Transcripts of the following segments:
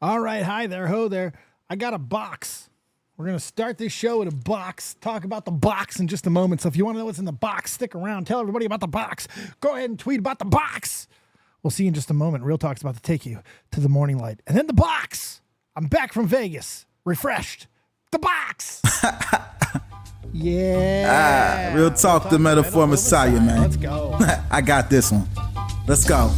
All right, hi there, ho there. I got a box. We're going to start this show with a box, talk about the box in just a moment. So if you want to know what's in the box, stick around. Tell everybody about the box. Go ahead and tweet about the box. We'll see you in just a moment. Real Talk's about to take you to the morning light. And then the box. I'm back from Vegas, refreshed. The box. Yeah. Real Talk, the metaphor messiah, man. Let's go. I got this one. Let's go.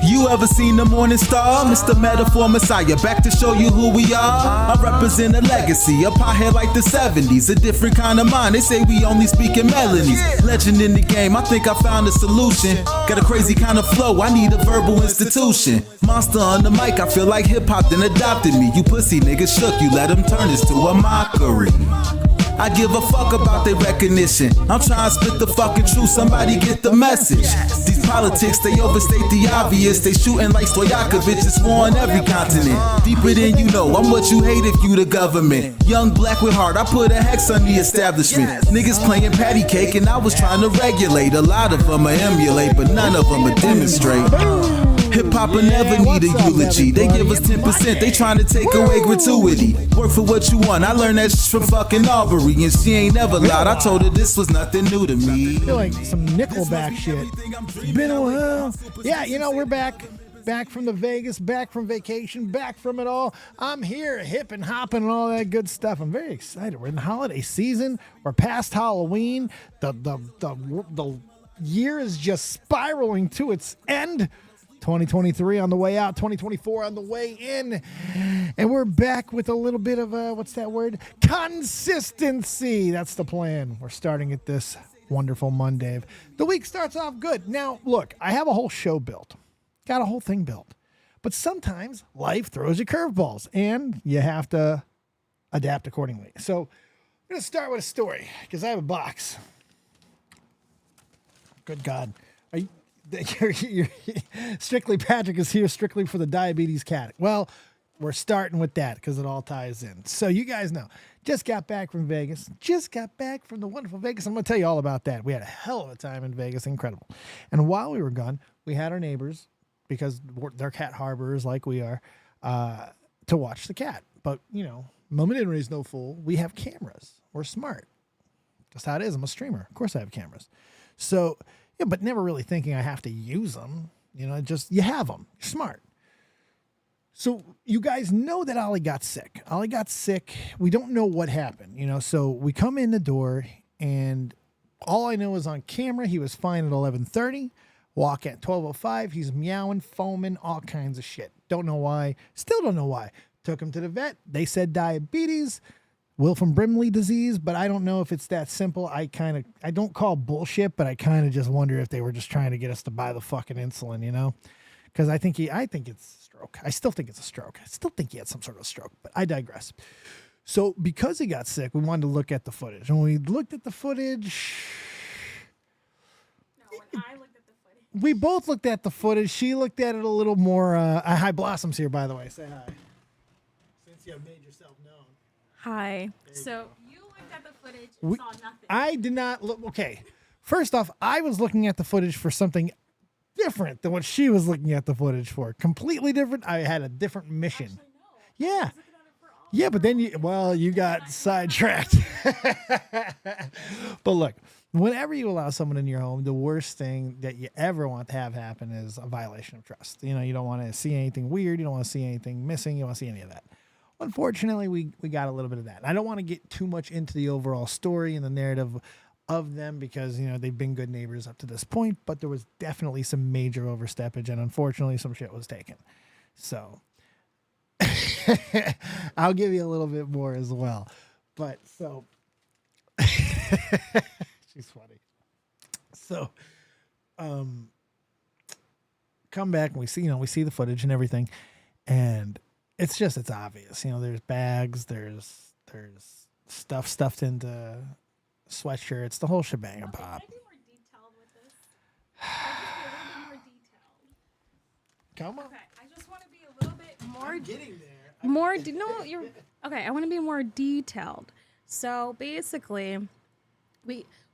You ever seen the morning star? Mr. Metaphor Messiah, back to show you who we are. I represent a legacy, a pothead like the 70s, a different kind of mind. They say we only speak in melodies. Legend in the game, I think I found a solution. Got a crazy kind of flow, I need a verbal institution. Monster on the mic, I feel like hip-hop then adopted me. You pussy niggas shook, you let them turn this to a mockery. I give a fuck about their recognition. I'm trying to spit the fucking truth, somebody get the message. These politics, they overstate the obvious. They shooting like Stoyakovich, it's war on every continent. Deeper than you know, I'm what you hate if you the government. Young black with heart, I put a hex on the establishment. Niggas playing patty cake and I was trying to regulate. A lot of them I emulate, but none of them I demonstrate. Hip-hop will never need a eulogy. They give us 10%, they trying to take away gratuity. Work for what you want, I learned that shit from fucking Aubrey. And she ain't never lied, I told her this was nothing new to me. I feel like some Nickelback shit. Been a while. Yeah, you know, we're back. Back from the Vegas, back from vacation, back from it all. I'm here, hip and hopping and all that good stuff. I'm very excited. We're in the holiday season. We're past Halloween. The year is just spiraling to its end. 2023 on the way out, 2024 on the way in. And we're back with a little bit of, what's that word? Consistency. That's the plan. We're starting at this wonderful Monday. The week starts off good. Now, look, I have a whole show built. Got a whole thing built. But sometimes life throws you curveballs, and you have to adapt accordingly. So I'm going to start with a story, because I have a box. Good God. You're strictly Patrick is here strictly for the diabetes cat. Well, we're starting with that because it all ties in. So you guys know, just got back from Vegas. Just got back from the wonderful Vegas. I'm going to tell you all about that. We had a hell of a time in Vegas. Incredible. And while we were gone, we had our neighbors, because they're cat harborers like we are, to watch the cat. But, you know, Mama didn't raise no fool. We have cameras. We're smart. That's how it is. I'm a streamer. Of course I have cameras. So... yeah, but never really thinking I have to use them. You know, just you have them. You're smart. So you guys know that Ollie got sick. Ollie got sick. We don't know what happened, you know. So we come in the door, and all I know is on camera he was fine at 11:30. Walk at 12:05. He's meowing, foaming, all kinds of shit. Don't know why. Still don't know why. Took him to the vet. They said diabetes. Wilson-Brimley disease, but I don't know if it's that simple. I don't call bullshit, but I kind of just wonder if they were just trying to get us to buy the fucking insulin, you know? Because I think it's a stroke. I still think it's a stroke. I still think he had some sort of stroke, but I digress. So because he got sick, we wanted to look at the footage. And when we looked at the footage... no, when I looked at the footage... we both looked at the footage. She looked at it a little more... hi, Blossom's here, by the way. Say hi. Since you have made yourself known. Hi. So you looked at the footage and saw nothing. I did not look. Okay. First off, I was looking at the footage for something different than what she was looking at the footage for. Completely different. I had a different mission. Actually, no. Yeah. Yeah, but then you got sidetracked. But look, whenever you allow someone in your home, the worst thing that you ever want to have happen is a violation of trust. You know, you don't want to see anything weird. You don't want to see anything missing. You don't want to see any of that. Unfortunately, we got a little bit of that. I don't want to get too much into the overall story and the narrative of them because, you know, they've been good neighbors up to this point, but there was definitely some major oversteppage, and unfortunately some shit was taken. So I'll give you a little bit more as well. But so she's funny. So come back and we see the footage and everything, and it's obvious. You know, there's bags, there's stuff stuffed into sweatshirts, the whole shebang of Bob. Can I be more detailed with this? Can I just be a little bit more detailed? Come on. Okay, I just want to be a little bit more... I'm getting there. Okay, I want to be more detailed. So basically,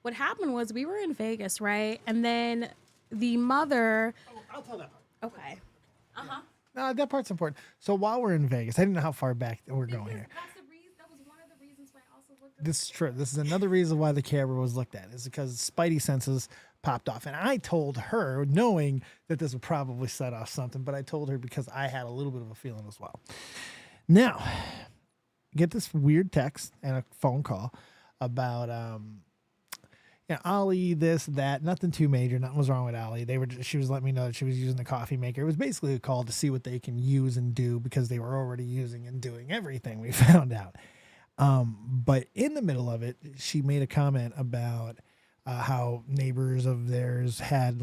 what happened was we were in Vegas, right? And then the mother... Oh, I'll tell that part. Okay. Uh-huh. No, that part's important. So while we're in Vegas, I didn't know how far back we're going here. That's the reason. That was one of the reasons why I also looked at This is true. This is another reason why the camera was looked at, is because Spidey senses popped off. And I told her, knowing that this would probably set off something, but I told her because I had a little bit of a feeling as well. Now, get this weird text and a phone call about Ollie, this, that, nothing too major, nothing was wrong with Ollie. She was letting me know that she was using the coffee maker. It was basically a call to see what they can use and do, because they were already using and doing everything, we found out. But in the middle of it, she made a comment about how neighbors of theirs had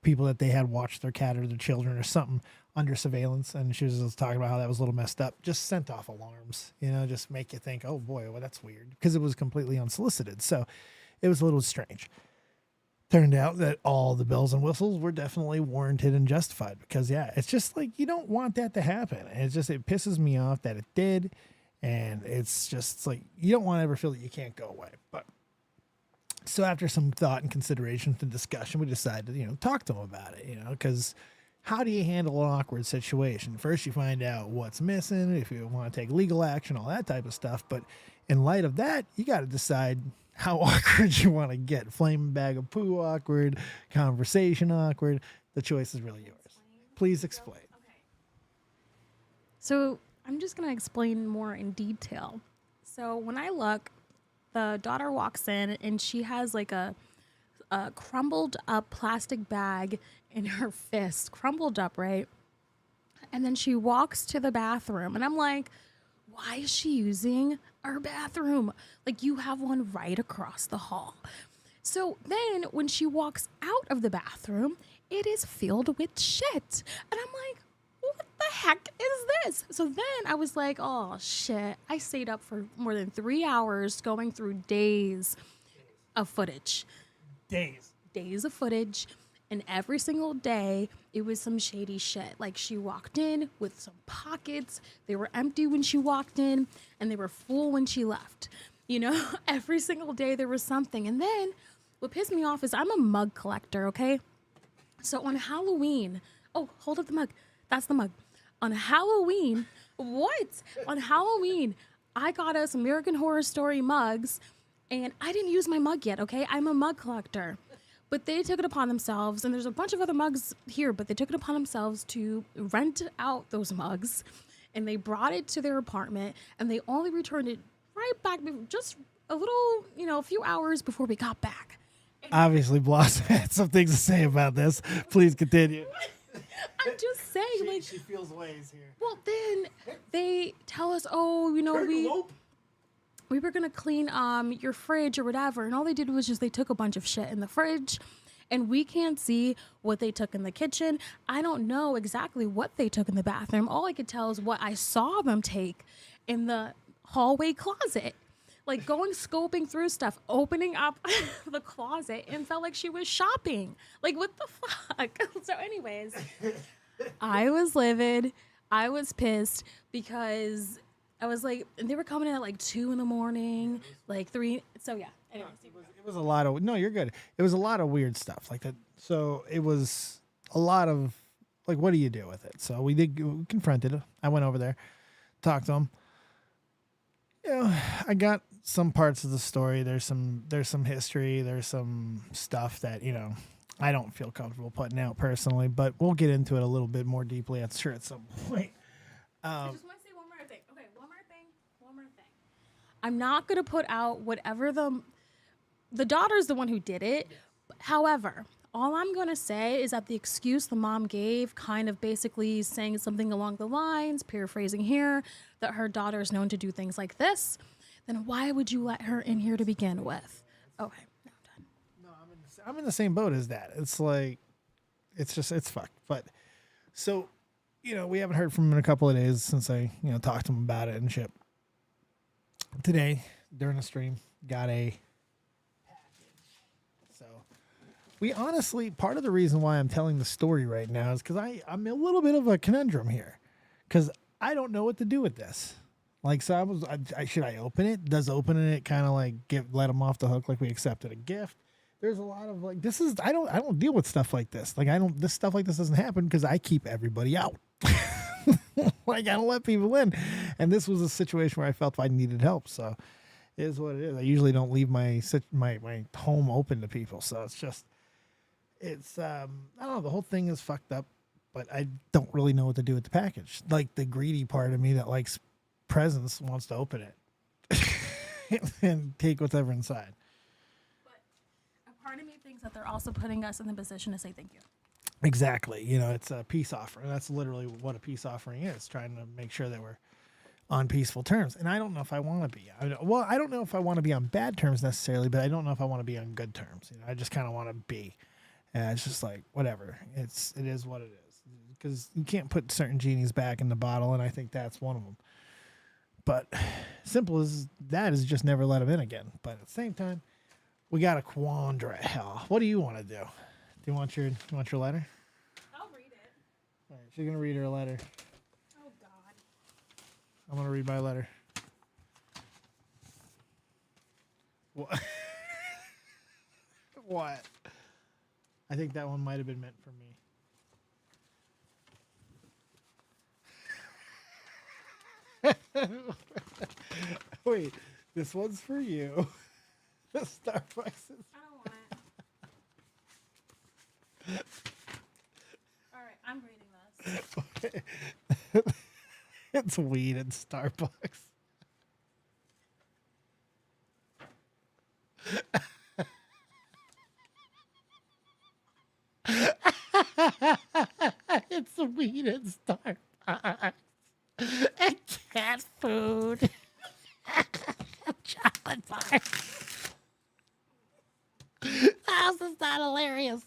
people that they had watched their cat or their children or something under surveillance. And she was just talking about how that was a little messed up, just sent off alarms, just make you think, oh boy, well, that's weird, because it was completely unsolicited. So it was a little strange. Turned out that all the bells and whistles were definitely warranted and justified, because it's just you don't want that to happen. And it pisses me off that it did. And it's just you don't want to ever feel that you can't go away. But so after some thought and consideration and discussion, we decided to, talk to them about it, because how do you handle an awkward situation? First, you find out what's missing, if you want to take legal action, all that type of stuff. But in light of that, you got to decide how awkward you want to get. Flaming bag of poo awkward, conversation awkward. The choice is really yours. Please explain. Okay. So I'm just going to explain more in detail. So when I look, the daughter walks in and she has a crumbled up plastic bag in her fist, crumbled up, right? And then she walks to the bathroom and I'm like, why is she using our bathroom? You have one right across the hall. So then when she walks out of the bathroom, it is filled with shit. And I'm like, what the heck is this? So then I was like, oh shit. I stayed up for more than 3 hours going through days of footage. Days of footage. And every single day, it was some shady shit. She walked in with some pockets. They were empty when she walked in, and they were full when she left. Every single day there was something. And then what pissed me off is I'm a mug collector, okay? So on Halloween, oh, hold up the mug. That's the mug. On Halloween, On Halloween, I got us American Horror Story mugs, and I didn't use my mug yet, okay? I'm a mug collector. But they took it upon themselves, and there's a bunch of other mugs here, but they took it upon themselves to rent out those mugs, and they brought it to their apartment, and they only returned it right back, just a little, a few hours before we got back. Obviously, Blossom had some things to say about this. Please continue. I'm just saying, she feels ways here. Well, then they tell us, we were going to clean your fridge or whatever. And all they did was they took a bunch of shit in the fridge, and we can't see what they took in the kitchen. I don't know exactly what they took in the bathroom. All I could tell is what I saw them take in the hallway closet. Going scoping through stuff, opening up the closet, and felt like she was shopping. What the fuck? So anyways, I was livid. I was pissed because I was and they were coming in at 2 a.m, 3. So yeah. Anyways, it was a lot of, no, you're good. It was a lot of weird stuff like that. So it was a lot of what do you do with it? So we confronted it. I went over there, talked to him. I got some parts of the story. There's some history. There's some stuff that, I don't feel comfortable putting out personally, but we'll get into it a little bit more deeply, I'm sure, at some point. I just want to say one more thing. Okay, one more thing. I'm not going to put out whatever the daughter's the one who did it. However, all I'm going to say is that the excuse the mom gave, kind of basically saying something along the lines, paraphrasing here, that her daughter is known to do things like this, then why would you let her in here to begin with? Okay, now I'm done. No, I'm in the same boat as that. It's fucked. But so, we haven't heard from him in a couple of days since I, talked to him about it and shit. Today, during the stream, got a package. So we honestly, part of the reason why I'm telling the story right now is because I'm a little bit of a conundrum here, because I don't know what to do with this. So should I open it? Does opening it kind of let them off the hook like we accepted a gift? There's a lot of this is, I don't deal with stuff like this. This stuff like this doesn't happen because I keep everybody out. I gotta let people in, and this was a situation where I felt I needed help. So, it is what it is. I usually don't leave my home open to people, so it's I don't know. The whole thing is fucked up, but I don't really know what to do with the package. Like the greedy part of me that likes presents wants to open it and take whatever inside. But a part of me thinks that they're also putting us in the position to say thank you. Exactly. You know, it's a peace offering. That's literally what a peace offering is, trying to make sure that we're on peaceful terms. And I don't know if I want to be. Well, I don't know if I want to be on bad terms necessarily, but I don't know if I want to be on good terms. You know, I just kind of want to be. And it's just like, whatever. It is what it is. Because you can't put certain genies back in the bottle, and I think that's one of them. But simple as that is just never let them in again. But at the same time, we got a quandary. Hell, what do you want to do? Do you want your letter? I'll read it. All right, she's gonna read her letter. Oh God. I'm gonna read my letter. What? What? I think that one might have been meant for me. Wait, this one's for you. The Starbucks is. I don't want it. All right, I'm reading this. It's weed at Starbucks. It's weed at Starbucks. And cat food. Chocolate bar. How's this not hilarious?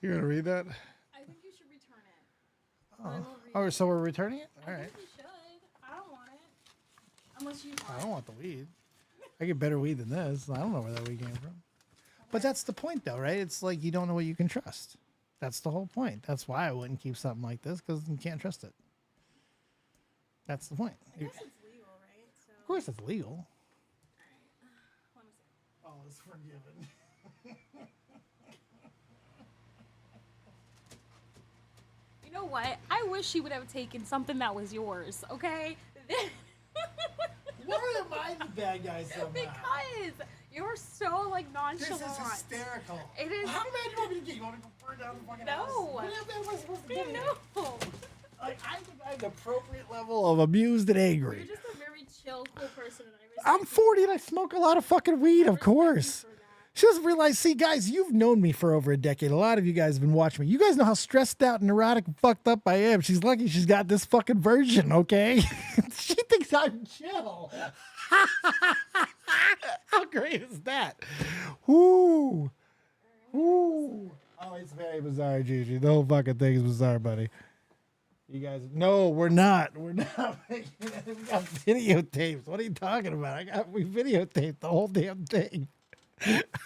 You gonna read that? I think you should return it. I Oh, won't read it. So we're returning it? All I right. think you should. I don't want it. Unless you I want don't want the weed. I get better weed than this. I don't know where that weed came from. But that's the point, though, right? It's like you don't know what you can trust. That's the whole point. That's why I wouldn't keep something like this, because you can't trust it. That's the point. I guess it's legal, right? So, Of course it's legal. let me see. All is forgiven. You know what? I wish you would have taken something that was yours, okay? Why am I the bad guy somehow? Because you're so, like, This nonchalant. is hysterical. It is. How mad do you want me to get? You want me to go burn down the fucking house? No. What am I supposed to do? No. Like, I think I have the appropriate level of amused and angry. You're just a very chill, cool person, and I respect I'm 40 and I smoke a lot of fucking weed, of course. you for that. She doesn't realize, see, guys, you've known me for over a decade. A lot of you guys have been watching me. You guys know how stressed out, neurotic, and fucked up I am. She's lucky she's got this fucking version, okay? She thinks I'm chill. How great is that? Woo. Woo. Oh, it's very bizarre, Gigi. The whole fucking thing is bizarre, buddy. You guys, no, we're not. We're not making it. We got videotapes. What are you talking about? We videotaped the whole damn thing.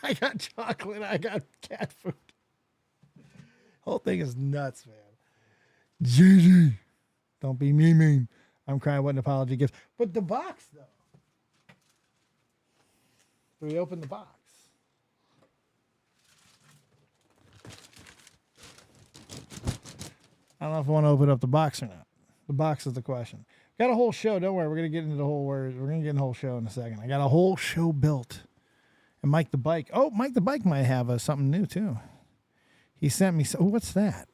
I got chocolate. I got cat food. Whole thing is nuts, man. Gigi, don't be mean. I'm crying. What an apology gift. But the box, though. Do we open the box? I don't know if I want to open up the box or not. The box is the question. Got a whole show. Don't worry. We're going to get into the whole word. We're going to get in the whole show in a second. I got a whole show built. And Mike the Bike. Oh, Mike the Bike might have something new, too. He sent me. Oh, what's that?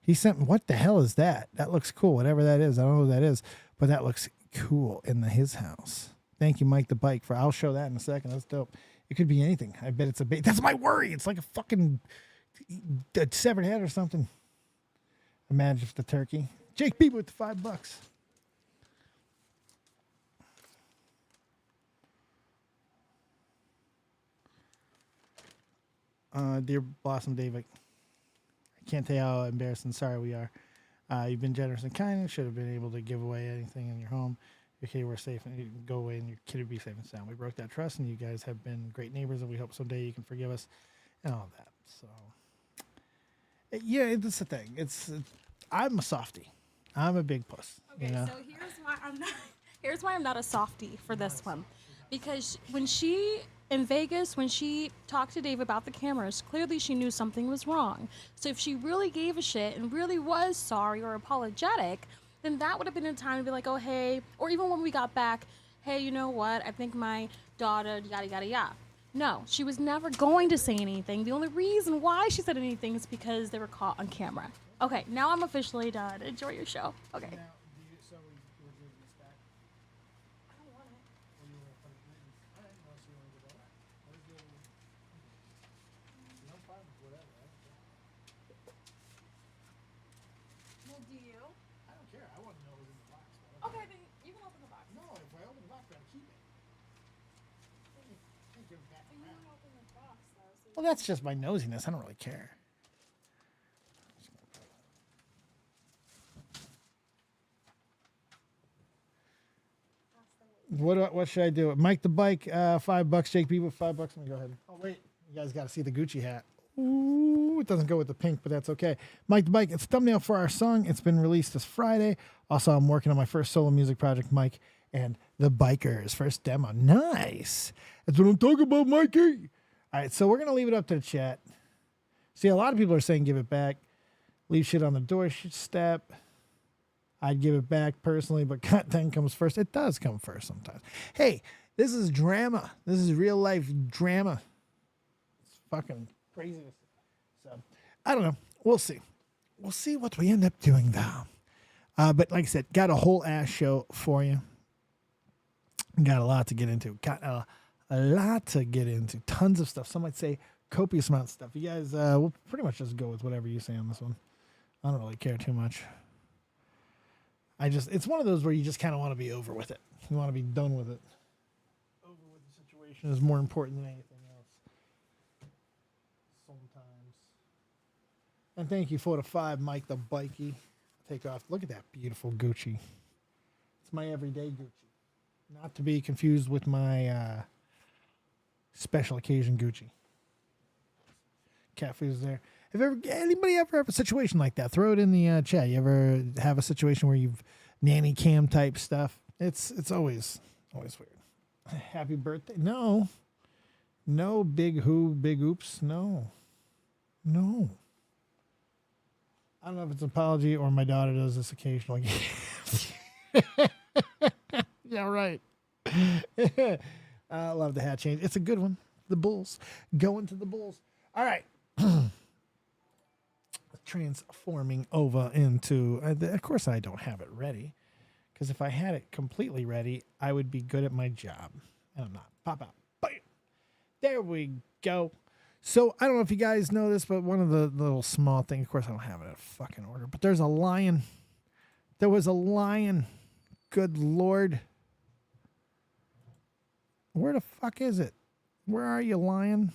He sent. What the hell is that? That looks cool. Whatever that is. I don't know what that is. But that looks cool in his house. Thank you, Mike the Bike. I'll show that in a second. That's dope. It could be anything. I bet it's a bait. That's my worry. It's like a fucking severed head or something. Imagine if the turkey. Jake Bieber with the $5. Dear Blossom David, I can't tell you how embarrassed and sorry we are. You've been generous and kind. Should have been able to give away anything in your home. Your kid were safe and you can go away and your kid would be safe and sound. We broke that trust and you guys have been great neighbors and we hope someday you can forgive us and all that. So, yeah, that's the thing. I'm a softie. I'm a big puss. Okay, you know? so here's why I'm not a softie for this one, because when she in Vegas, when she talked to Dave about the cameras, clearly she knew something was wrong. So if she really gave a shit and really was sorry or apologetic, then that would have been a time to be like, oh, hey, or even when we got back, hey, you know what? I think my daughter, yada, yada, yada. No, she was never going to say anything. The only reason why she said anything is because they were caught on camera. Okay, now I'm officially done. Enjoy your show. Okay. Now, so we're giving this back? I don't want it. Or you want to put it in? All right, unless you want to go back. Let's go. No problem, whatever. I don't care. Well, do you? I don't care. I want to know what's in the box. But Okay, then you can open the box. no, if I open the box, I gotta keep it. Can't give it back You around. can open the box, though. So Well, that's just my nosiness. I don't really care. What should I do? Mike the Bike, $5. Jake Bieber, $5. Let me go ahead. Oh wait, you guys got to see the Gucci hat. Ooh, it doesn't go with the pink, but that's okay. Mike the Bike. It's a thumbnail for our song. It's been released this Friday. Also, I'm working on my first solo music project, Mike and the Bikers. First demo. Nice. That's what I'm talking about, Mikey. All right, so we're gonna leave it up to the chat. See, a lot of people are saying give it back. Leave shit on the doorstep. I'd give it back personally, but content comes first. It does come first sometimes. Hey, this is drama. This is real life drama. It's fucking craziness. So, I don't know. We'll see. We'll see what we end up doing, though. But like I said, got a whole ass show for you. Got a lot to get into. Got a lot to get into. Tons of stuff. Some might say copious amount of stuff. You guys, we'll pretty much just go with whatever you say on this one. I don't really care too much. It's one of those where you just kind of want to be over with it. You want to be done with it. Over with the situation is more important than anything else. Sometimes. And thank you for the 5, Mike the Bikey. Take off. Look at that beautiful Gucci. It's my everyday Gucci. Not to be confused with my special occasion Gucci. Cat food's there. If anybody ever have a situation like that, throw it in the chat. You ever have a situation where you've nanny cam type stuff? It's always weird. Happy birthday? No, big oops. No. I don't know if it's an apology or my daughter does this occasionally. Yeah, right. I love the hat change. It's a good one. The Bulls. Going to the Bulls. All right. Transforming over into, of course I don't have it ready, because if I had it completely ready, I would be good at my job, and I'm not. Pop out. Bam. There we go. So I don't know if you guys know this, but one of the little small things, of course I don't have it in fucking order, but there's a lion. There was a lion. Good Lord. Where the fuck is it? Where are you, lion?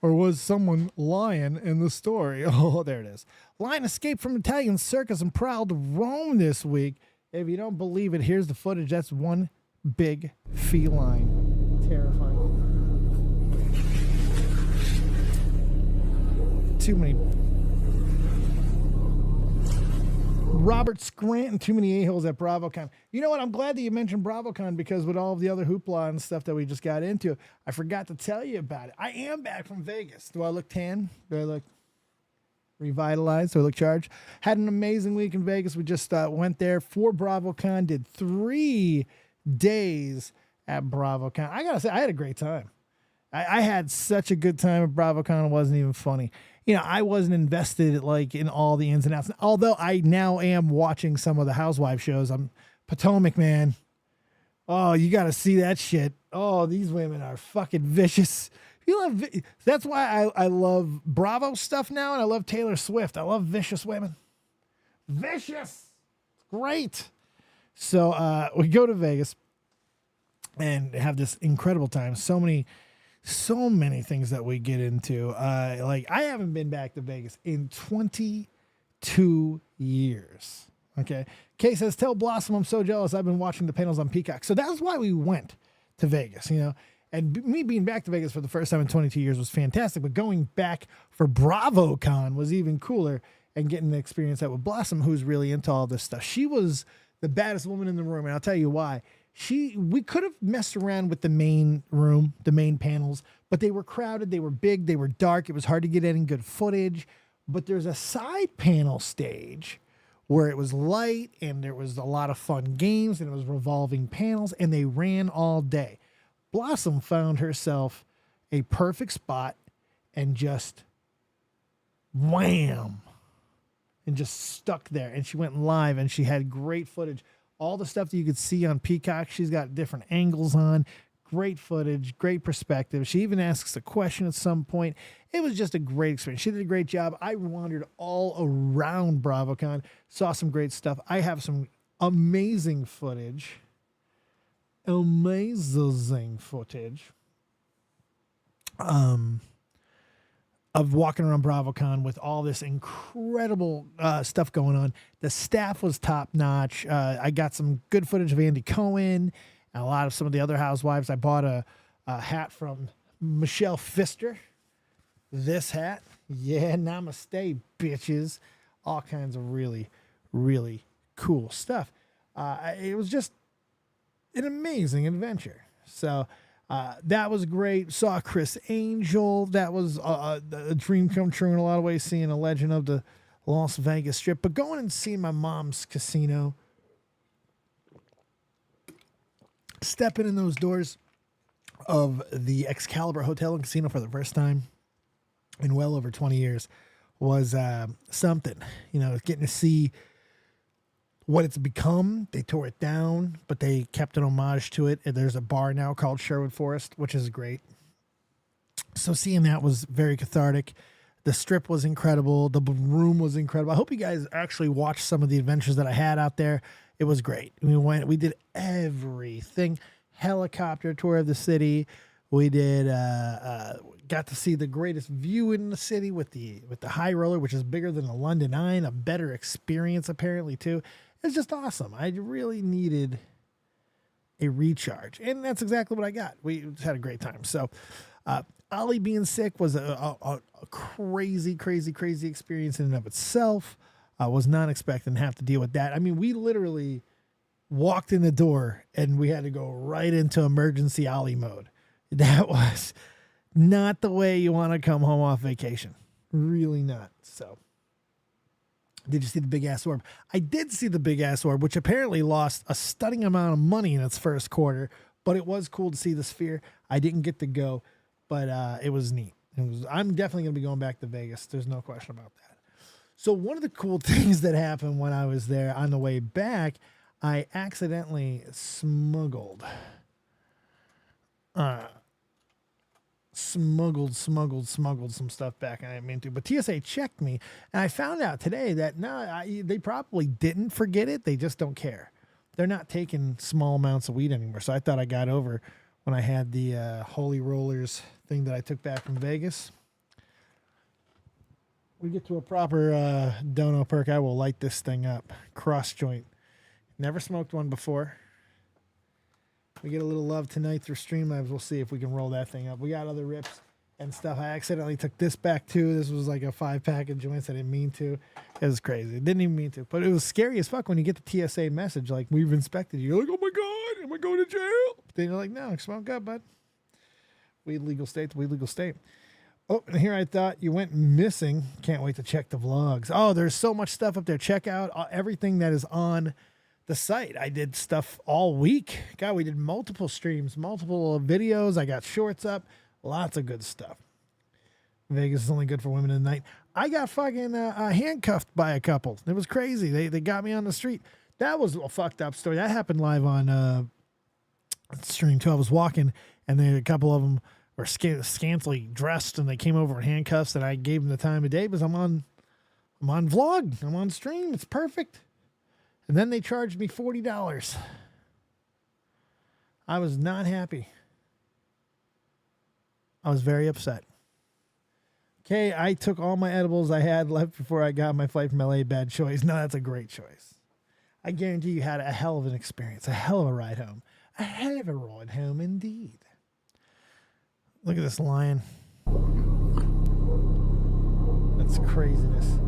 Or was someone lying in the story? Oh, there it is. Lion escaped from Italian circus and prowled Rome this week. If you don't believe it, here's the footage. That's one big feline. Terrifying. Too many. Robert Scranton, too many a-holes at BravoCon. You know what? I'm glad that you mentioned BravoCon, because with all of the other hoopla and stuff that we just got into, I forgot to tell you about it. I am back from Vegas. Do I look tan? Do I look revitalized? Do I look charged? Had an amazing week in Vegas. We just went there for BravoCon, did 3 days at BravoCon. I got to say, I had a great time. I had such a good time at BravoCon. It wasn't even funny. You know, I wasn't invested like in all the ins and outs. Although I now am watching some of the housewife shows. I'm Potomac, man. Oh, you got to see that shit. Oh, these women are fucking vicious. That's why I love Bravo stuff now, and I love Taylor Swift. I love vicious women. Vicious. It's great. So we go to Vegas and have this incredible time. So many things that we get into. Like, I haven't been back to Vegas in 22 years. Okay. Kay says, tell Blossom I'm so jealous. I've been watching the panels on Peacock. So that's why we went to Vegas, you know. And me being back to Vegas for the first time in 22 years was fantastic. But going back for BravoCon was even cooler, and getting to experience that with Blossom, who's really into all this stuff. She was the baddest woman in the room. And I'll tell you why. We could have messed around with the main room, the main panels, but they were crowded, they were big, they were dark. It was hard to get any good footage. But there's a side panel stage where it was light and there was a lot of fun games and it was revolving panels and they ran all day. Blossom found herself a perfect spot and just wham, and just stuck there. And she went live and she had great footage. All the stuff that you could see on Peacock, she's got different angles on. Great footage, great perspective. She even asks a question at some point. It was just a great experience. She did a great job. I wandered all around BravoCon, saw some great stuff. I have some amazing footage. Amazing footage. Of walking around BravoCon with all this incredible stuff going on. The staff was top notch. I got some good footage of Andy Cohen and a lot of some of the other housewives. I bought a hat from Michelle Pfister. This hat. Yeah, namaste, bitches. All kinds of really, really cool stuff. It was just an amazing adventure. So that was great. Saw Chris Angel. That was a dream come true in a lot of ways, seeing a legend of the Las Vegas Strip. But going and seeing my mom's casino, stepping in those doors of the Excalibur Hotel and Casino for the first time in well over 20 years was something. You know, getting to see what it's become. They tore it down, but they kept an homage to it. And there's a bar now called Sherwood Forest, which is great. So seeing that was very cathartic. The strip was incredible. The room was incredible. I hope you guys actually watched some of the adventures that I had out there. It was great. We did everything. Helicopter tour of the city. We did got to see the greatest view in the city with the high roller, which is bigger than the London Eye, a better experience apparently too. It's just awesome. I really needed a recharge, and that's exactly what I got. We just had a great time. So Ollie being sick was a crazy experience in and of itself. I was not expecting to have to deal with that. I mean, we literally walked in the door and we had to go right into emergency Ollie mode. That was not the way you want to come home off vacation. Really not. So, did you see the big ass orb? I did see the big ass orb, which apparently lost a stunning amount of money in its first quarter, but it was cool to see the sphere. I didn't get to go, but it was neat. I'm definitely going to be going back to Vegas. There's no question about that. So one of the cool things that happened when I was there on the way back, I accidentally smuggled some stuff back. I didn't mean to, but TSA checked me, and I found out today that they probably didn't forget it. They just don't care. They're not taking small amounts of weed anymore. So I thought I got over when I had the Holy Rollers thing that I took back from Vegas. We get to a proper Dono Perk, I will light this thing up. Cross joint. Never smoked one before. We get a little love tonight through Streamlabs. We'll see if we can roll that thing up. We got other rips and stuff. I accidentally took this back too. This was like a 5-pack of joints. I didn't mean to. It was crazy. Didn't even mean to. But it was scary as fuck when you get the TSA message like, we've inspected you. You're like, oh my God, am I going to jail? But then you're like, no, smoke up, bud. Weed legal state to weed legal state. Oh, and here I thought you went missing. Can't wait to check the vlogs. Oh, there's so much stuff up there. Check out everything that is on the site. I did stuff all week. God, we did multiple streams, multiple videos. I got shorts up. Lots of good stuff. Vegas is only good for women in the night. I got fucking handcuffed by a couple. It was crazy. They got me on the street. That was a fucked up story. That happened live on stream too. I was walking, and then a couple of them were scantily dressed, and they came over in handcuffs, and I gave them the time of day because I'm on vlog. I'm on stream. It's perfect. And then they charged me $40. I was not happy. I was very upset. Okay, I took all my edibles I had left before I got my flight from LA. Bad choice. No, that's a great choice. I guarantee you had a hell of an experience, a hell of a ride home. A hell of a ride home indeed. Look at this lion. That's craziness.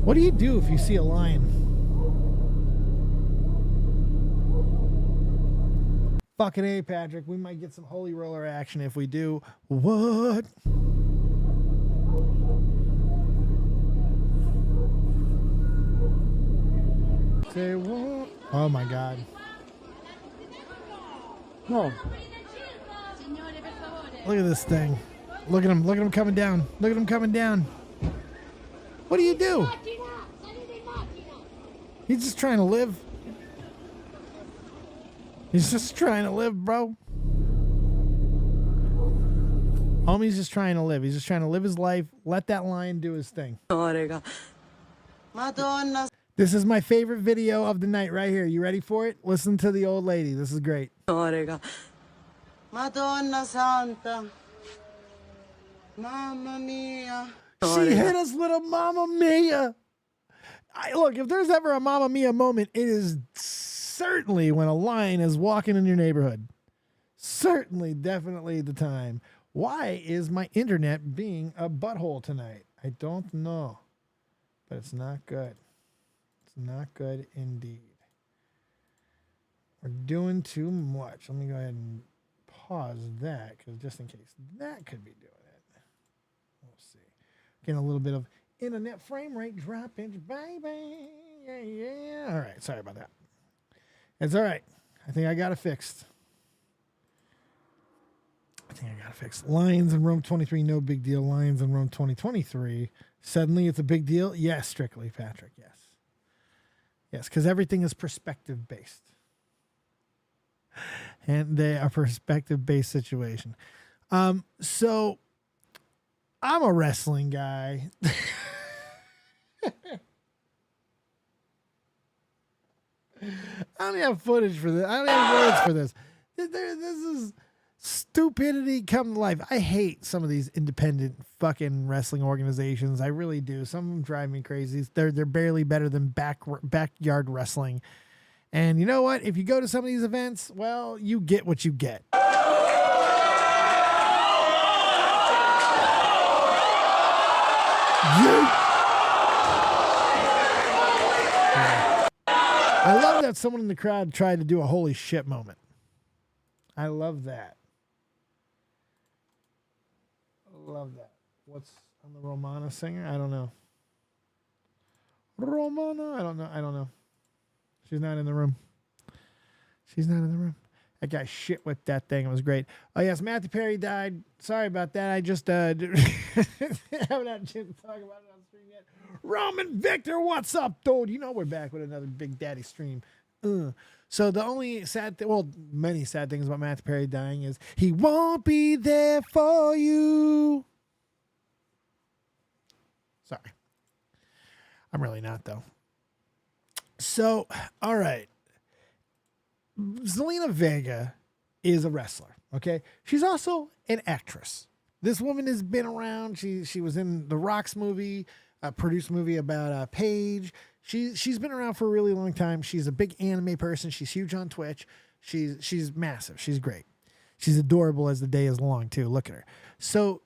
What do you do if you see a lion? Fucking A, Patrick. We might get some holy roller action if we do. What? Say what? Oh my God. Oh. Look at this thing. Look at him. Look at him coming down. Look at him coming down. What do you do? He's just trying to live. He's just trying to live, bro. Homie's just trying to live. He's just trying to live his life. Let that lion do his thing. This is my favorite video of the night right here. You ready for it? Listen to the old lady. This is great. Madonna Santa. Mamma mia. She hit us with a Mamma Mia. Look, if there's ever a Mamma Mia moment, it is certainly when a lion is walking in your neighborhood. Certainly, definitely the time. Why is my internet being a butthole tonight? I don't know. But it's not good. It's not good indeed. We're doing too much. Let me go ahead and pause that, because just in case that could be doing it. We'll see. Getting a little bit of internet frame rate dropping, baby. Yeah, yeah. All right. Sorry about that. It's all right. I think I got it fixed. Lions in Rome 23, no big deal. Lions in Rome 2023. Suddenly it's a big deal. Yes, strictly, Patrick. Yes. Yes, because everything is perspective based. And they are perspective based situation. So I'm a wrestling guy. I don't have footage for this. I don't have words for this. This is stupidity come to life. I hate some of these independent fucking wrestling organizations. I really do. Some of them drive me crazy. They're barely better than backyard wrestling. And you know what? If you go to some of these events, well, you get what you get. I love that someone in the crowd tried to do a holy shit moment. I love that. I love that. What's on the Romana singer? I don't know. Romana? I don't know. She's not in the room. That guy shit whipped that thing. It was great. Oh, yes, Matthew Perry died. Sorry about that. I just haven't had a chance to talk about it on stream yet. Roman Victor, what's up, dude? You know we're back with another Big Daddy stream. So the only sad thing, well, many sad things about Matthew Perry dying is he won't be there for you. Sorry. I'm really not, though. So, all right. Zelina Vega is a wrestler, okay? She's also an actress. This woman has been around. She was in the Rock's movie, a produced movie about Paige. She's been around for a really long time. She's a big anime person. She's huge on Twitch. She's massive. She's great. She's adorable as the day is long, too. Look at her. So,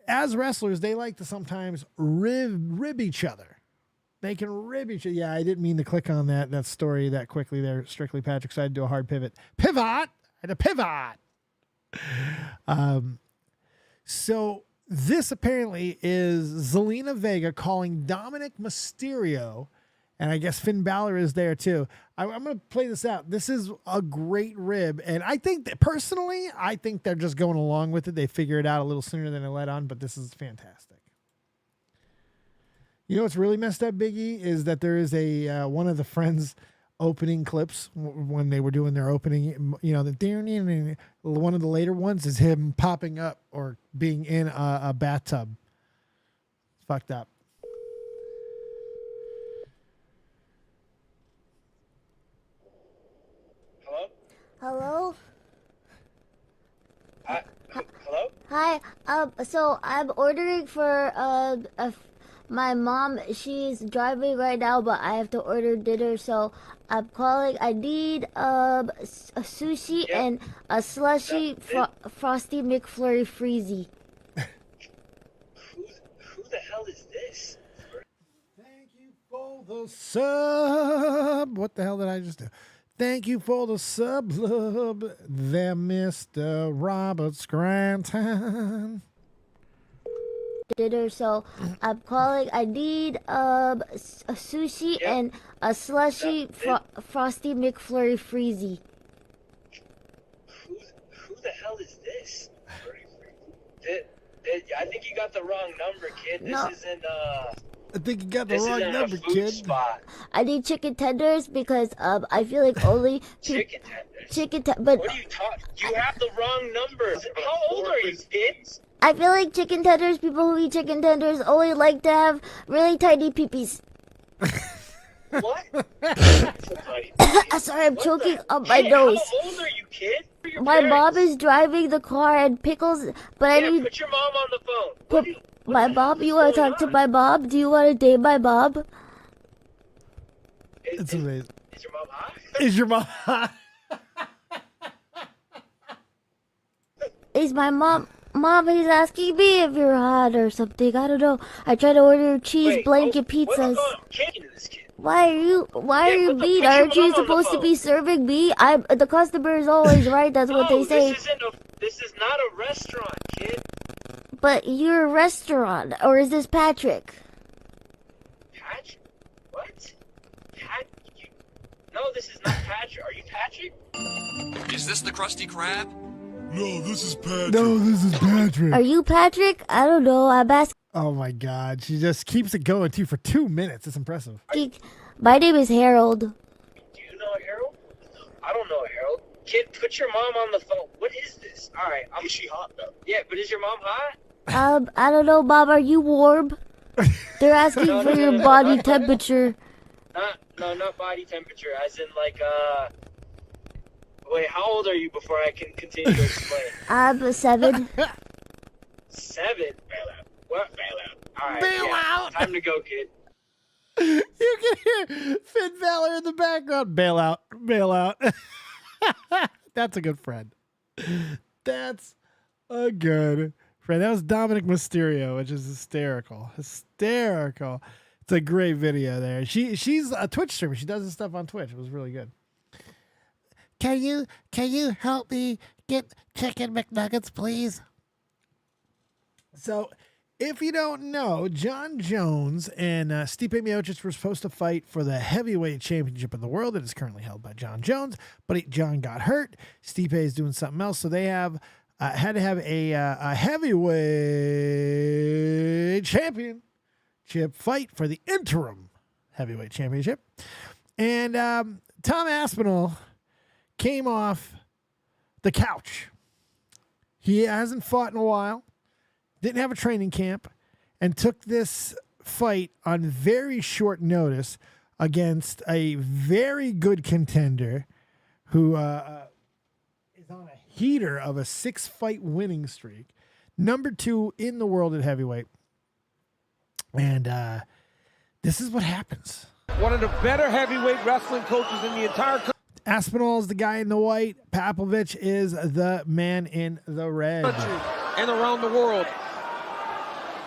as wrestlers, they like to sometimes rib each other. They can rib each other. Yeah, I didn't mean to click on that story that quickly there, strictly Patrick, so I had to do a hard pivot. I had to pivot. So this apparently is Zelina Vega calling Dominic Mysterio, and I guess Finn Balor is there too. I'm going to play this out. This is a great rib, and I think that personally, I think they're just going along with it. They figure it out a little sooner than they let on, but this is fantastic. You know what's really messed up, Biggie, is that there is a one of the Friends opening clips when they were doing their opening. You know, one of the later ones is him popping up or being in a bathtub. It's fucked up. Hello? Hello? Hi. So I'm ordering for my mom. She's driving right now, but I have to order dinner, so I'm calling. I need a sushi and a slushy Frosty McFlurry Freezy. Who the hell is this? Thank you for the sub. What the hell did I just do? Thank you for the sub, there, Mr. Robert Scranton. Dinner, so I'm calling. I need a sushi and a slushy frosty McFlurry freezy. Who the hell is this? I think you got the wrong number, kid. This isn't I think you got the wrong number, a food kid. Spot. I need chicken tenders because I feel like only Chicken tenders. But What are you talking? You have the wrong number. How old are you, kids? I feel like chicken tenders. People who eat chicken tenders only like to have really tiny peepees. What? Sorry, I'm choking up my nose. How old are you, kid? My mom is driving the car and pickles, but I need. Put your mom on the phone. My mom, you want to talk to my mom? Do you want to date my mom? It's amazing. Is your mom hot? Is your mom hot? Is my mom? Mom, he's asking me if you're hot or something. I don't know. I tried to order cheese blanket pizzas. Why are you mean? Aren't you supposed to be serving me? The customer is always right. That's what they say. This is not a restaurant, kid. But you're a restaurant, or is this Patrick? Patrick? What? No, this is not Patrick. Are you Patrick? Is this the Krusty Krab? No, this is Patrick. No, this is Patrick. Are you Patrick? I don't know. I'm asking. Oh my God, she just keeps it going too for 2 minutes. It's impressive. My name is Harold. Do you know Harold? I don't know Harold. Kid, put your mom on the phone. What is this? All right, is she hot though? Yeah, but is your mom hot? I don't know, Mom. Are you warm? They're asking for your body temperature. Not body temperature. As in, like, Wait, how old are you before I can continue to explain? I'm 7. 7? Bail out. What? Bail out. All right. Bail out. Time to go, kid. You can hear Finn Balor in the background. Bail out. Bail out. That's a good friend. That's a good friend. That was Dominic Mysterio, which is hysterical. Hysterical. It's a great video there. She's a Twitch streamer. She does this stuff on Twitch. It was really good. Can you help me get chicken McNuggets, please? So, if you don't know, John Jones and Stipe Miocic were supposed to fight for the heavyweight championship of the world that is currently held by John Jones, but John got hurt. Stipe is doing something else, so they have had to have a heavyweight championship fight for the interim heavyweight championship. And Tom Aspinall came off the couch. He hasn't fought in a while, didn't have a training camp, and took this fight on very short notice against a very good contender who is on a heater of a 6-fight winning streak, number 2 in the world at heavyweight. And this is what happens. One of the better heavyweight wrestling coaches in the entire country. Aspinall is the guy in the white. Papovich is the man in the red. And around the world.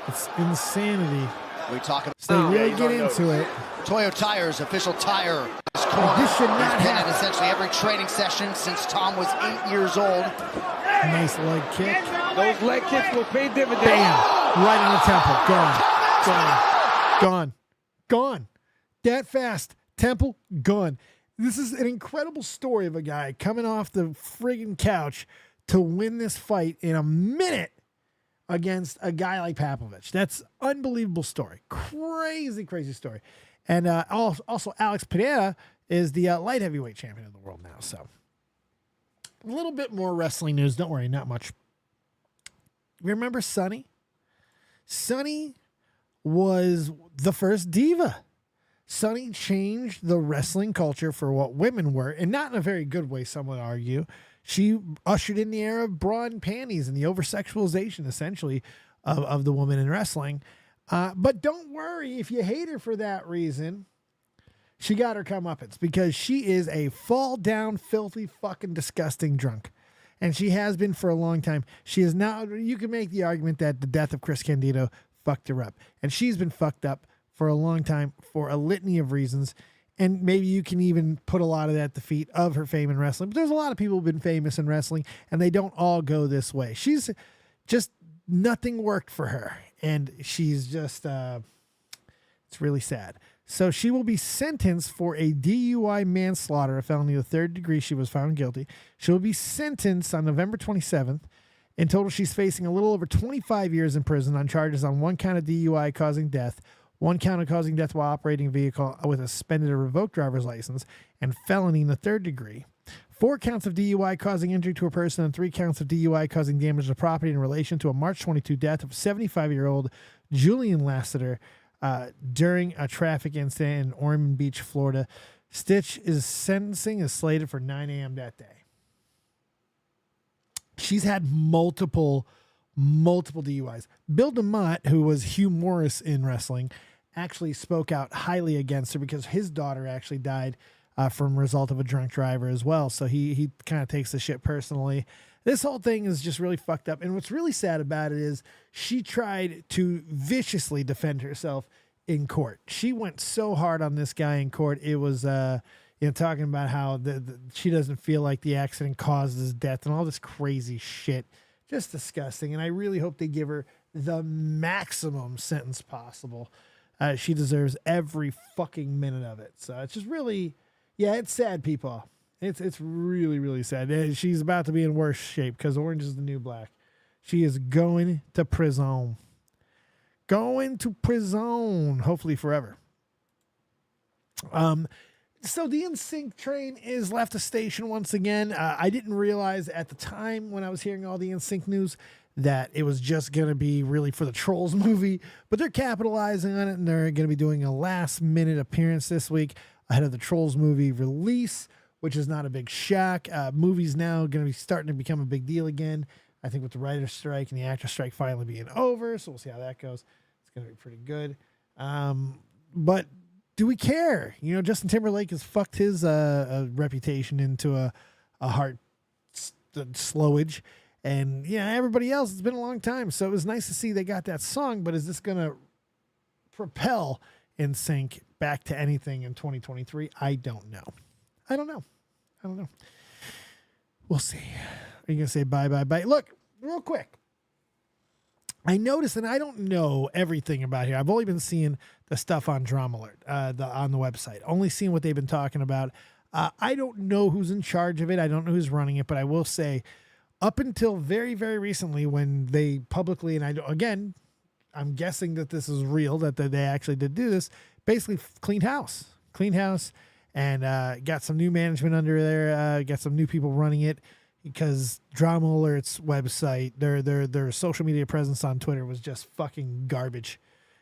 It's insanity. We talk about. So they really get into it. Toyo Tire's official tire. This should not He's been at happen. essentially every training session since Tom was 8 years old. Nice leg kick. Those leg kicks will pay dividends. Bam! Right on the temple. Gone. Gone. That fast. Temple, gone. This is an incredible story of a guy coming off the friggin' couch to win this fight in a minute against a guy like Papovich. That's unbelievable story. Crazy, crazy story. And also Alex Pereira is the light heavyweight champion of the world now. So a little bit more wrestling news. Don't worry, not much. Remember Sunny? Sunny was the first diva. Sunny changed the wrestling culture for what women were, and not in a very good way, some would argue. She ushered in the era of bra and panties and the over-sexualization, essentially, of the woman in wrestling. But don't worry, if you hate her for that reason, she got her comeuppance, because she is a fall-down, filthy, fucking disgusting drunk. And she has been for a long time. She is now, you can make the argument that the death of Chris Candido fucked her up. And she's been fucked up for a long time for a litany of reasons. And maybe you can even put a lot of that at the feet of her fame in wrestling. But there's a lot of people who've been famous in wrestling, and they don't all go this way. She's just, nothing worked for her. And she's just, it's really sad. So she will be sentenced for a DUI manslaughter, a felony of the 3rd degree. She was found guilty. She will be sentenced on November 27th. In total, she's facing a little over 25 years in prison on charges on 1 count of DUI causing death, 1 count of causing death while operating a vehicle with a suspended or revoked driver's license, and felony in the 3rd degree. 4 counts of DUI causing injury to a person and 3 counts of DUI causing damage to property in relation to a March 22 death of 75-year-old Julian Lassiter during a traffic incident in Ormond Beach, Florida. Stitch is sentencing is slated for 9 a.m. that day. She's had multiple DUIs. Bill DeMott, who was Hugh Morris in wrestling, actually spoke out highly against her because his daughter actually died from a result of a drunk driver as well. So he kind of takes the shit personally. This whole thing is just really fucked up. And what's really sad about it is she tried to viciously defend herself in court. She went so hard on this guy in court. It was, talking about how she doesn't feel like the accident caused his death and all this crazy shit. Just disgusting. And I really hope they give her the maximum sentence possible. She deserves every fucking minute of it. So it's just really, it's sad, people. It's really, really sad. She's about to be in worse shape because Orange is the New Black. She is going to prison. Going to prison, hopefully forever. So the NSYNC train is left the station once again. I didn't realize at the time when I was hearing all the NSYNC news that it was just going to be really for the Trolls movie, but they're capitalizing on it and they're going to be doing a last-minute appearance this week ahead of the Trolls movie release, which is not a big shock. Movies now going to be starting to become a big deal again. I think with the writer's strike and the actor's strike finally being over, so we'll see how that goes. It's going to be pretty good. But do we care? Justin Timberlake has fucked his reputation into a heart slowage. And, everybody else, it's been a long time. So it was nice to see they got that song, but is this going to propel NSYNC back to anything in 2023? I don't know. We'll see. Are you going to say bye? Look, real quick. I noticed, and I don't know everything about here. I've only been seeing the stuff on Drama Alert on the website. Only seeing what they've been talking about. I don't know who's in charge of it. I don't know who's running it, but I will say up until very, very recently when they publicly, and I'm guessing that this is real, that they actually did do this, basically cleaned house and got some new management under there, got some new people running it. Because Drama Alert's website, their social media presence on Twitter was just fucking garbage.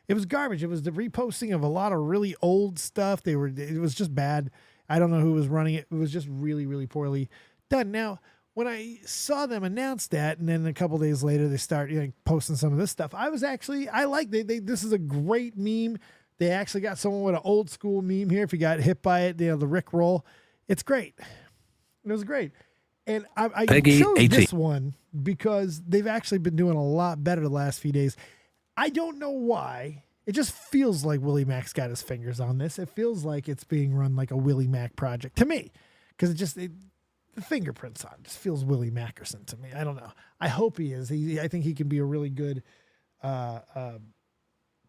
It was garbage. It was the reposting of a lot of really old stuff. It was just bad. I don't know who was running it. It was just really, really poorly done. Now, when I saw them announce that, and then a couple days later they start posting some of this stuff, I like this is a great meme. They actually got someone with an old school meme here. If you got hit by it, the Rick roll, it's great. It was great. And I chose this one because they've actually been doing a lot better the last few days. I don't know why. It just feels like Willie Mack's got his fingers on this. It feels like it's being run like a Willie Mack project to me. Because the fingerprints on it just feels Willie Mackerson to me. I don't know. I hope he is. I think he can be a really good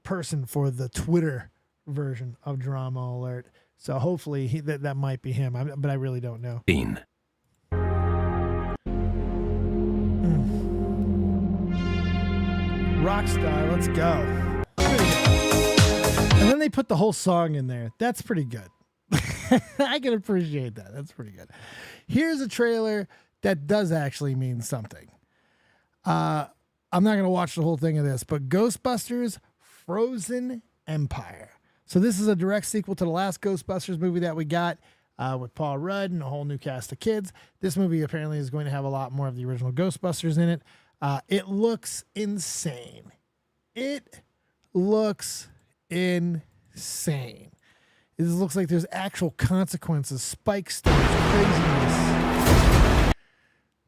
person for the Twitter version of Drama Alert. So hopefully that might be him. But I really don't know. Rockstar, let's go. And then they put the whole song in there. That's pretty good. I can appreciate that. That's pretty good. Here's a trailer that does actually mean something. I'm not going to watch the whole thing of this, but Ghostbusters Frozen Empire. So this is a direct sequel to the last Ghostbusters movie that we got with Paul Rudd and a whole new cast of kids. This movie apparently is going to have a lot more of the original Ghostbusters in it. It looks insane. It looks insane. It looks like there's actual consequences, spike stones, craziness.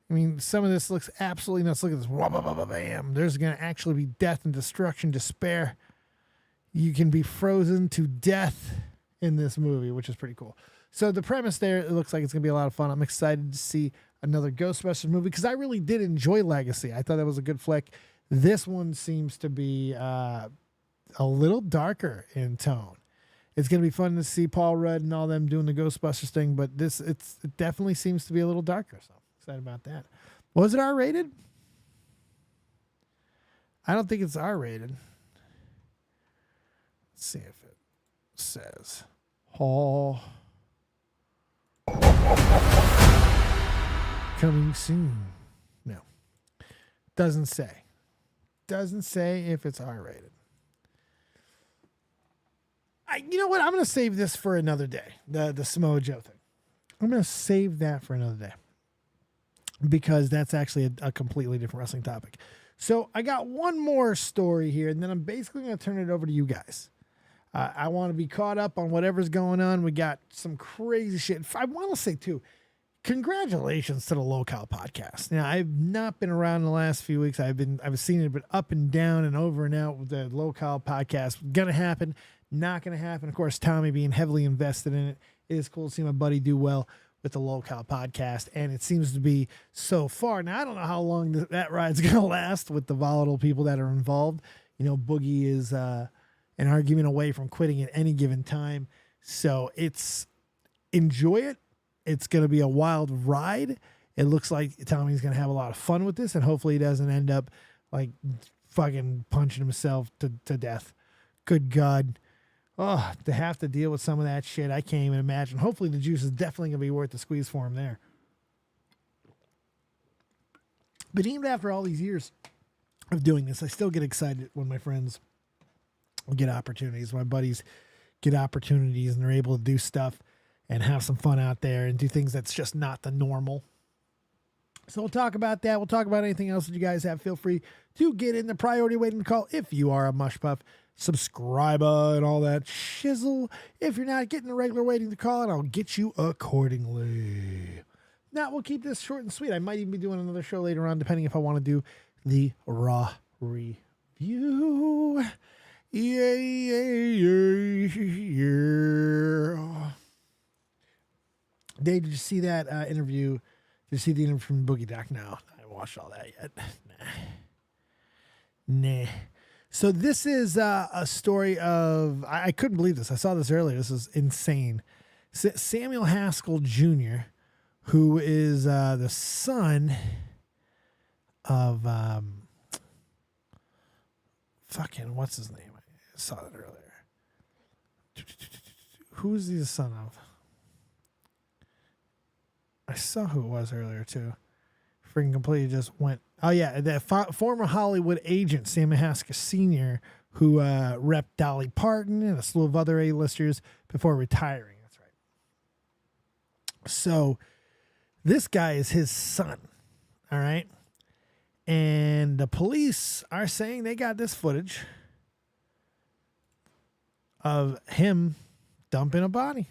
I mean, some of this looks absolutely nuts. Look at this. Bam. There's going to actually be death and destruction, despair. you can be frozen to death in this movie, which is pretty cool. So the premise there, it looks like it's going to be a lot of fun. I'm excited to see another Ghostbusters movie because I really did enjoy Legacy. I thought that was a good flick. This one seems to be a little darker in tone. It's going to be fun to see Paul Rudd and all them doing the Ghostbusters thing, but it definitely seems to be a little darker. So I'm excited about that. Was it R-rated? I don't think it's R-rated. Let's see if it says. Oh. Coming soon. No. Doesn't say. Doesn't say if it's R-rated. You know what? I'm going to save this for another day. The Samoa Joe thing. I'm going to save that for another day. Because that's actually a completely different wrestling topic. So I got one more story here, and then I'm basically going to turn it over to you guys. I want to be caught up on whatever's going on. We got some crazy shit. I want to say, too, congratulations to the Lolcows podcast. Now, I've not been around in the last few weeks. I've seen it, but up and down and over and out with the Lolcows podcast. Going to happen, not going to happen. Of course, Tommy being heavily invested in it. It is cool to see my buddy do well with the Lolcows podcast, and it seems to be so far. Now, I don't know how long that ride's going to last with the volatile people that are involved. You know, Boogie is an argument away from quitting at any given time. So enjoy it. It's going to be a wild ride. It looks like Tommy's going to have a lot of fun with this, and hopefully he doesn't end up like fucking punching himself to death. Good God. Oh, to have to deal with some of that shit, I can't even imagine. Hopefully the juice is definitely going to be worth the squeeze for him there. But even after all these years of doing this, I still get excited when my friends get opportunities, my buddies get opportunities, and they're able to do stuff and have some fun out there and do things that's just not the normal. So we'll talk about that. We'll talk about anything else that you guys have. Feel free to get in the priority waiting to call if you are a Mushpuff subscriber and all that shizzle. If you're not getting the regular waiting to call, and I'll get you accordingly. Now, we'll keep this short and sweet. I might even be doing another show later on, depending if I want to do the Raw review. Yeah. Dave, did you see that interview? Did you see the interview from Boogie Doc? No, I haven't watched all that yet. Nah. So this is a story of, I couldn't believe this. I saw this earlier. This is insane. Samuel Haskell Jr., who is the son of what's his name? I saw that earlier. Who is he the son of? I saw who it was earlier too. Freaking completely just went. Oh yeah, the former Hollywood agent Samuel Haskell Sr., who repped Dolly Parton and a slew of other A-listers before retiring. That's right. So this guy is his son. All right. And the police are saying they got this footage of him dumping a body.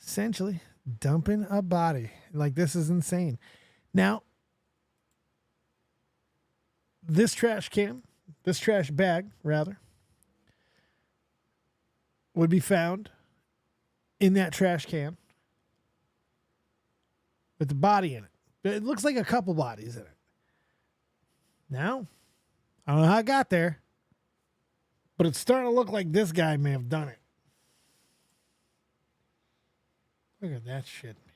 Essentially, dumping a body. Like, this is insane. Now, this trash bag, would be found in that trash can with the body in it. It looks like a couple bodies in it. Now, I don't know how it got there, but it's starting to look like this guy may have done it. Look at that shit, man.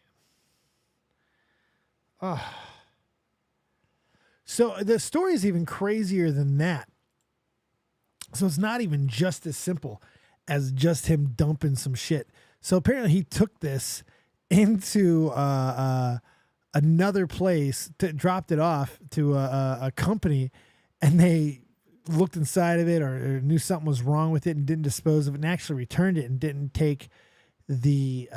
Oh. So the story is even crazier than that. So it's not even just as simple as just him dumping some shit. So apparently he took this into another place, dropped it off to a company, and they looked inside of it or knew something was wrong with it and didn't dispose of it and actually returned it and didn't take the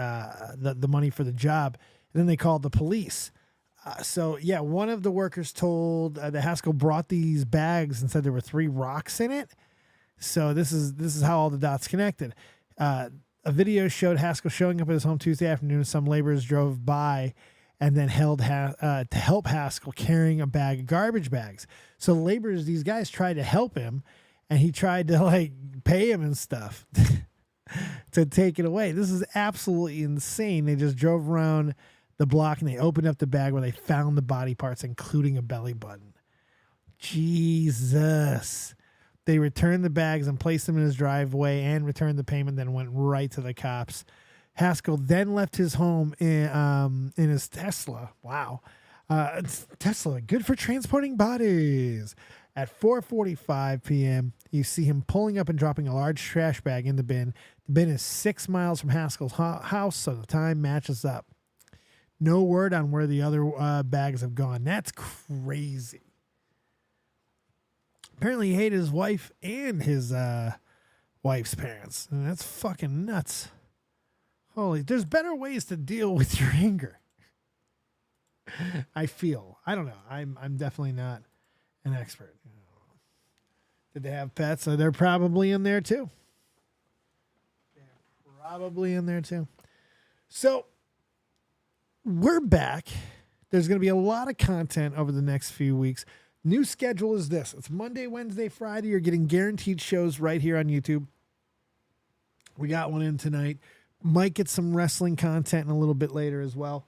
money for the job. And then they called the police. So yeah, one of the workers told the Haskell brought these bags and said there were 3 rocks in it. So this is how all the dots connected. A video showed Haskell showing up at his home Tuesday afternoon. Some laborers drove by and then held to help Haskell carrying a bag of garbage bags. So laborers, these guys tried to help him, and he tried to like pay him and stuff to take it away. This is absolutely insane. They just drove around the block and they opened up the bag where they found the body parts, including a belly button. Jesus. They returned the bags and placed them in his driveway and returned the payment, then went right to the cops. Haskell then left his home in his Tesla. Wow. Tesla, good for transporting bodies. At 4:45 p.m., you see him pulling up and dropping a large trash bag in the bin. The bin is 6 miles from Haskell's house, so the time matches up. No word on where the other bags have gone. That's crazy. Apparently, he hated his wife and his wife's parents. And that's fucking nuts. Holy, there's better ways to deal with your anger. I feel. I don't know. I'm definitely not an expert. Did they have pets? They're probably in there too. So we're back. There's going to be a lot of content over the next few weeks. New schedule is this. It's Monday, Wednesday, Friday. You're getting guaranteed shows right here on YouTube. We got one in tonight. Might get some wrestling content in a little bit later as well.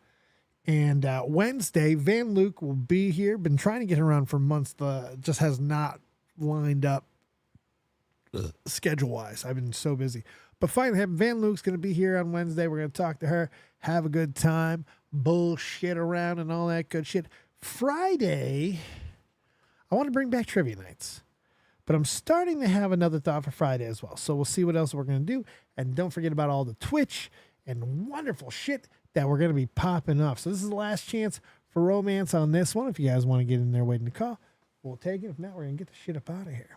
And Wednesday, Van Luke will be here. Been trying to get her on for months. Just has not lined up schedule-wise. I've been so busy. But finally, Van Luke's going to be here on Wednesday. We're going to talk to her, have a good time, bullshit around and all that good shit. Friday, I want to bring back trivia nights. But I'm starting to have another thought for Friday as well. So we'll see what else we're going to do. And don't forget about all the Twitch and wonderful shit that we're going to be popping up. So this is the last chance for romance on this one. If you guys want to get in there waiting to call, we'll take it. If not, we're going to get the shit up out of here.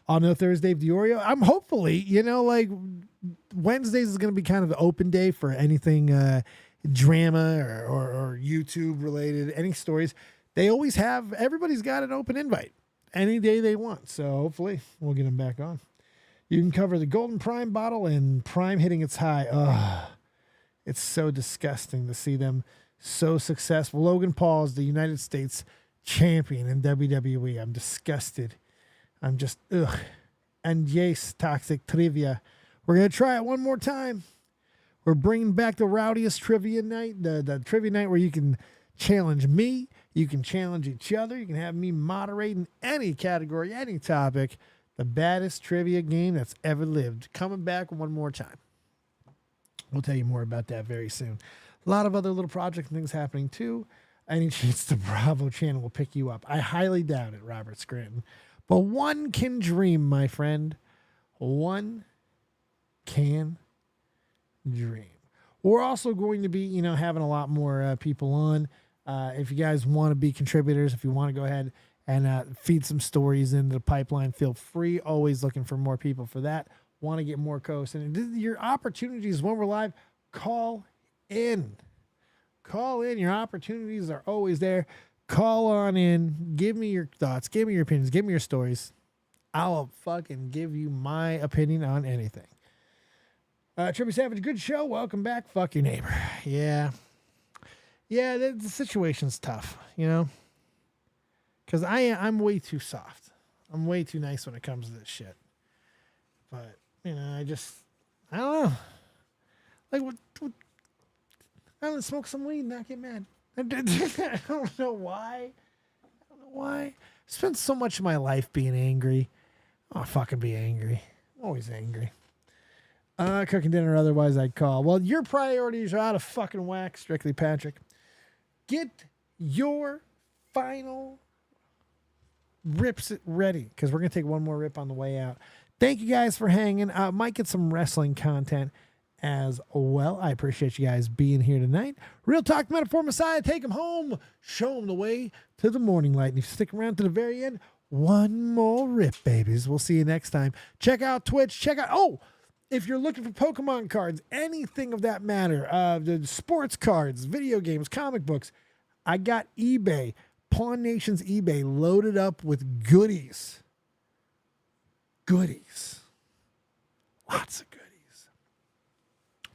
On No Thursday, Diorio. I'm hopefully, like Wednesdays is going to be kind of an open day for anything drama or YouTube related, any stories. They always have, everybody's got an open invite any day they want. So hopefully we'll get them back on. You can cover the Golden Prime bottle and Prime hitting its high. Ugh. It's so disgusting to see them so successful. Logan Paul is the United States champion in WWE. I'm disgusted. I'm just, ugh. And yes, Toxic Trivia. We're going to try it one more time. We're bringing back the rowdiest trivia night, the trivia night where you can challenge me. You can challenge each other. You can have me moderating any category, any topic. The baddest trivia game that's ever lived. Coming back one more time. We'll tell you more about that very soon. A lot of other little project things happening too. Any chance the Bravo channel will pick you up? I highly doubt it, Robert Scranton. But one can dream, my friend. One can dream. We're also going to be, having a lot more people on. If you guys want to be contributors, if you want to go ahead and feed some stories into the pipeline, feel free. Always looking for more people for that. Want to get more co-hosts. And your opportunities when we're live, call in. Call in. Your opportunities are always there. Call on in. Give me your thoughts. Give me your opinions. Give me your stories. I'll fucking give you my opinion on anything. Trippy Savage, good show. Welcome back. Fuck your neighbor. Yeah. Yeah, the situation's tough, Because I'm way too soft. I'm way too nice when it comes to this shit. But, I don't know. Like, what I don't smoke some weed and not get mad. I don't know why. I spent so much of my life being angry. Oh, fucking be angry. I'm always angry. Cooking dinner, otherwise I'd call. Well, your priorities are out of fucking whack, Strictly Patrick. Get your final rips ready, because we're going to take one more rip on the way out. Thank you guys for hanging. Might get some wrestling content as well. I appreciate you guys being here tonight. Real Talk Metaphor Messiah, take them home. Show them the way to the morning light. And if you stick around to the very end, one more rip, babies. We'll see you next time. Check out Twitch. If you're looking for Pokemon cards, anything of that matter, the sports cards, video games, comic books, I got eBay, Pawn Nation's eBay, loaded up with goodies. Lots of goodies.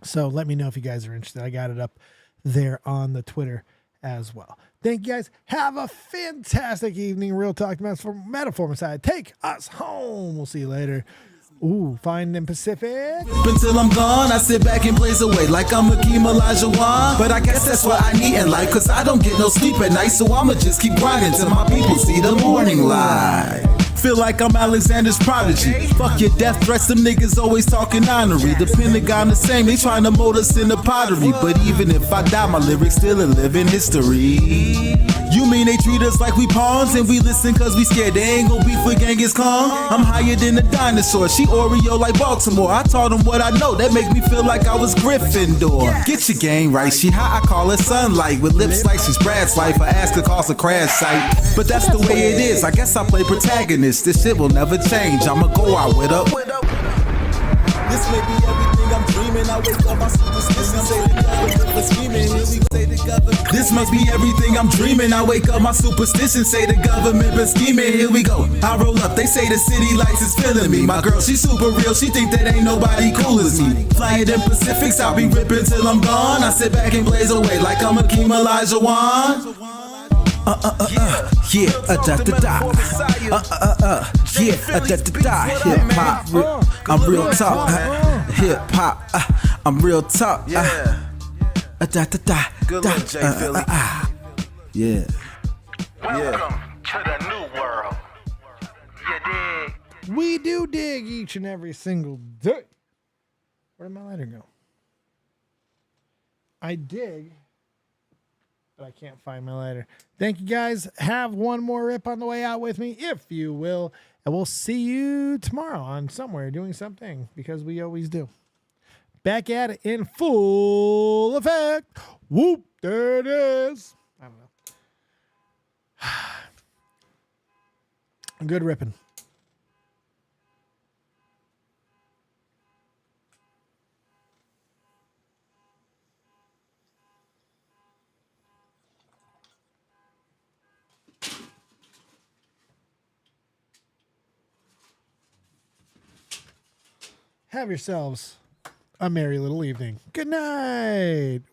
So let me know if you guys are interested. I got it up there on the Twitter as well. Thank you guys. Have a fantastic evening. Real Talk Metaphor Messiah. Take us home. We'll see you later. Ooh, find them Pacific. Until I'm gone, I sit back and blaze away like I'm Hakeem Olajuwon. But I guess that's what I need in life, cause I don't get no sleep at night. So I'ma just keep grinding till my people see the morning light. Feel like I'm Alexander's prodigy. Fuck your death threats, them niggas always talking honorary. The Pentagon the same, they trying to mold us in the pottery. But even if I die, my lyrics still a living history. You mean they treat us like we pawns and we listen cause we scared they ain't gon' beef with Genghis Khan? I'm higher than a dinosaur, she Oreo like Baltimore. I taught them what I know, that make me feel like I was Gryffindor. Get your game right, she hot, I call her sunlight. With lips like she's Brad's life, I ask her cause a crash site. But that's the way it is, I guess I play protagonist. This shit will never change, I'ma go out with her. This may be everything I'm dreaming. I wake up, my superstition say the government was scheming. Here we say the government. This must be everything I'm dreaming. I wake up, my superstition say the government been scheming. Here we go. I roll up, they say the city lights is feeling me. My girl, she super real. She think that ain't nobody cool as me. Flying in Pacifics, I'll be ripping till I'm gone. I sit back and blaze away like I'm Hakeem Olajuwon. Yeah, da da da. Yeah, da da da. Hip hop, I'm real talk. Hip hop, I'm real talk. Da da da. Good luck, J. Philly. Yeah. Welcome to the new world. You dig? We do dig each and every single day. Where did my lighter go? I dig, but I can't find my lighter. Thank you guys. Have one more rip on the way out with me, if you will. And we'll see you tomorrow on somewhere doing something, because we always do. Back at it in full effect. Whoop, there it is. I don't know. Good ripping. Have yourselves a merry little evening. Good night.